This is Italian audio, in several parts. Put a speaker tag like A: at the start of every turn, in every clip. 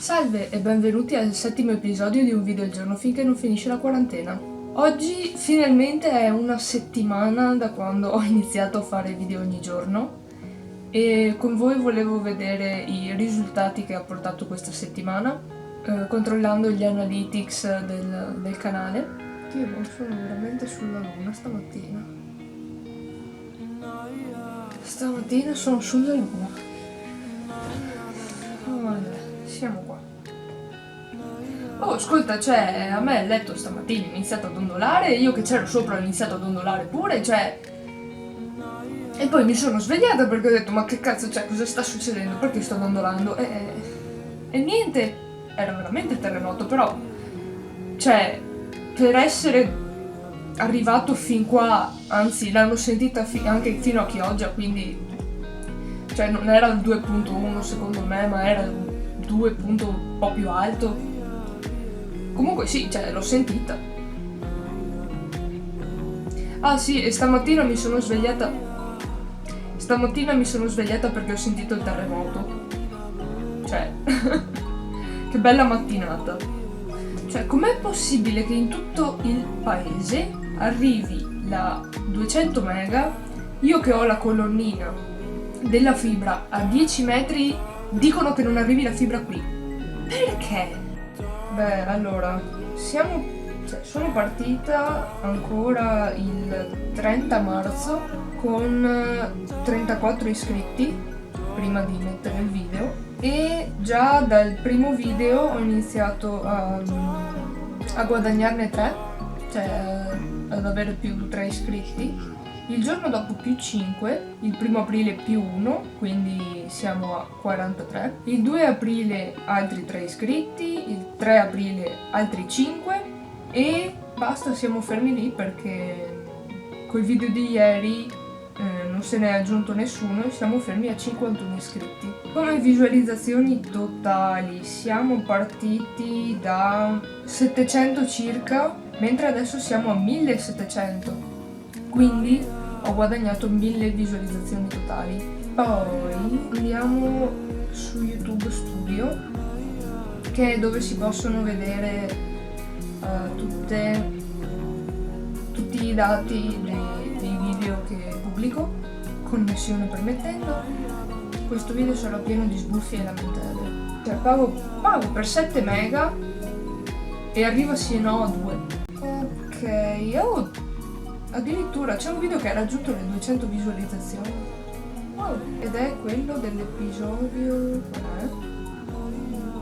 A: Salve e benvenuti al settimo episodio di Un video al giorno finché non finisce la quarantena. Oggi finalmente è una settimana da quando ho iniziato a fare video ogni giorno e con voi volevo vedere i risultati che ha portato questa settimana, controllando gli analytics del canale. Io non sono veramente sulla luna stamattina. Stamattina sono sulla luna. Vabbè, siamo qua. Oh, ascolta, cioè, a me il letto stamattina è iniziato a dondolare, io che c'ero sopra ho iniziato a dondolare pure, cioè... E poi mi sono svegliata perché ho detto, ma che cazzo, cioè, cosa sta succedendo? Perché sto dondolando? E niente, era veramente terremoto, però... Cioè, per essere arrivato fin qua, anzi, l'hanno sentita anche fino a Chioggia, quindi... Cioè, non era il 2.1 secondo me, ma era il 2. Un po' più alto. Comunque sì, cioè, l'ho sentita. Ah sì, e stamattina mi sono svegliata perché ho sentito il terremoto. Cioè, che bella mattinata. Cioè, com'è possibile che in tutto il paese arrivi la 200 mega, io che ho la colonnina della fibra a 10 metri, dicono che non arrivi la fibra qui? Perché? Beh, allora, sono partita ancora il 30 marzo con 34 iscritti prima di mettere il video e già dal primo video ho iniziato a guadagnarne 3, cioè ad avere più 3 iscritti. Il giorno dopo più 5, il 1 aprile più 1, quindi siamo a 43. Il 2 aprile altri 3 iscritti, il 3 aprile altri 5 e basta, siamo fermi lì perché col video di ieri non se ne è aggiunto nessuno e siamo fermi a 51 iscritti. Come visualizzazioni totali siamo partiti da 700 circa, mentre adesso siamo a 1700. Quindi ho guadagnato 1000 visualizzazioni totali. Poi andiamo su YouTube Studio, che è dove si possono vedere tutti i dati dei video che pubblico, connessione permettendo. Questo video sarà pieno di sbuffi e lamentele. Cioè pago per 7 mega e arriva sì e no a 2. Ok, addirittura c'è un video che ha raggiunto le 200 visualizzazioni. Wow. Ed è quello dell'episodio... qual è?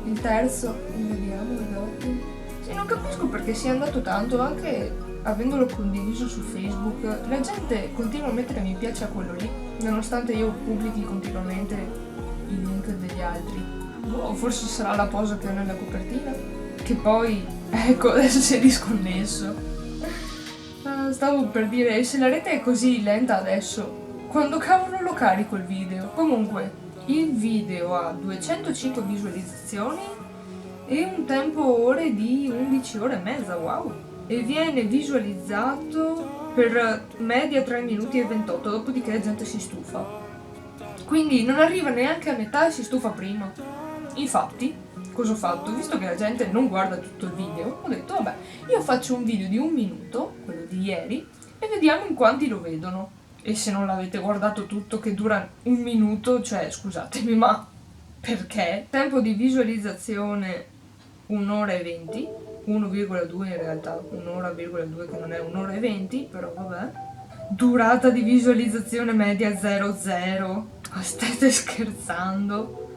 A: Il terzo. Vediamo, vedete. Sì, non capisco perché sia andato tanto, anche avendolo condiviso su Facebook. La gente continua a mettere mi piace a quello lì, nonostante io pubblichi continuamente i link degli altri. Boh, forse sarà la posa che ho nella copertina. Che poi, ecco, adesso si è disconnesso. Stavo per dire, se la rete è così lenta adesso, quando cavolo lo carico il video? Comunque, il video ha 205 visualizzazioni e un tempo ore di 11 ore e mezza, wow! E viene visualizzato per media 3 minuti e 28, dopodiché la gente si stufa. Quindi non arriva neanche a metà e si stufa prima. Infatti, cosa ho fatto? Visto che la gente non guarda tutto il video, ho detto vabbè, io faccio un video di 1 minuto, quello di ieri, e vediamo in quanti lo vedono. E se non l'avete guardato tutto, che dura 1 minuto, cioè scusatemi, ma perché? Tempo di visualizzazione 1 ora e 20, 1,2 in realtà, 1 ora,2 che non è 1 ora e 20, però vabbè. Durata di visualizzazione media 0,0. Ma state scherzando?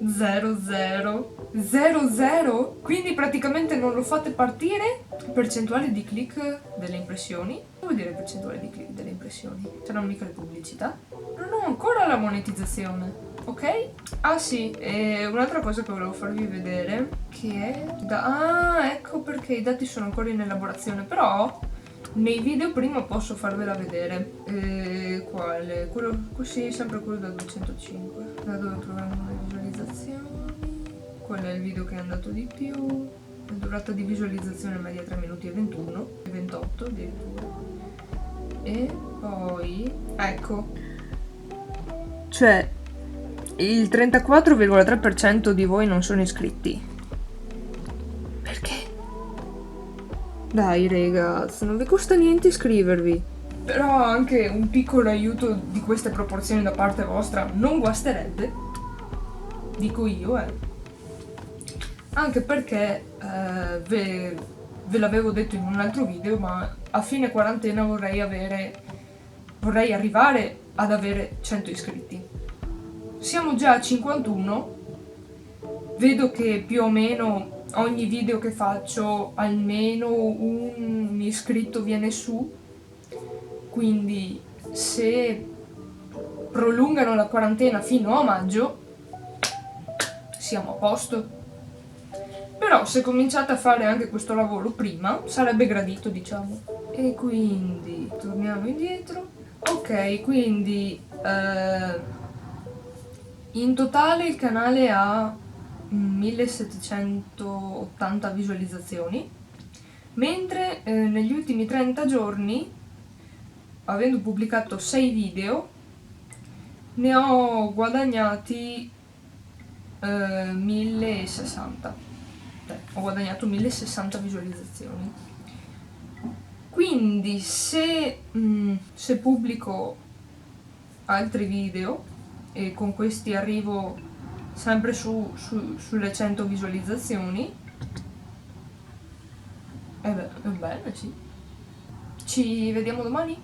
A: 0,0. Quindi praticamente non lo fate partire. Percentuale di click delle impressioni. Che vuol dire percentuale di click delle impressioni? Saranno mica le pubblicità? Non ho ancora la monetizzazione, ok? Ah sì, e un'altra cosa che volevo farvi vedere, che è ecco perché i dati sono ancora in elaborazione, però nei video prima posso farvela vedere. Quale? Quello così, sempre quello da 205. Da dove troviamo le visualizzazioni? Quello è il video che è andato di più. La durata di visualizzazione media 3 minuti e 21, e 28 addirittura. E poi, ecco. Cioè, il 34,3% di voi non sono iscritti. Perché? Dai ragazzi, non vi costa niente iscrivervi. Però anche un piccolo aiuto di queste proporzioni da parte vostra non guasterebbe. Dico io, Anche perché ve l'avevo detto in un altro video, ma a fine quarantena vorrei arrivare ad avere 100 iscritti. Siamo già a 51, vedo che più o meno ogni video che faccio almeno un iscritto viene su, quindi se prolungano la quarantena fino a maggio siamo a posto. Però se cominciate a fare anche questo lavoro prima sarebbe gradito, diciamo. E quindi torniamo indietro. Ok, quindi in totale il canale ha 1780 visualizzazioni, mentre negli ultimi 30 giorni, avendo pubblicato 6 video, ne ho guadagnati 1060. Ho guadagnato 1060 visualizzazioni. Quindi se pubblico altri video e con questi arrivo sempre sulle 100 visualizzazioni, è bene, sì. Ci vediamo domani?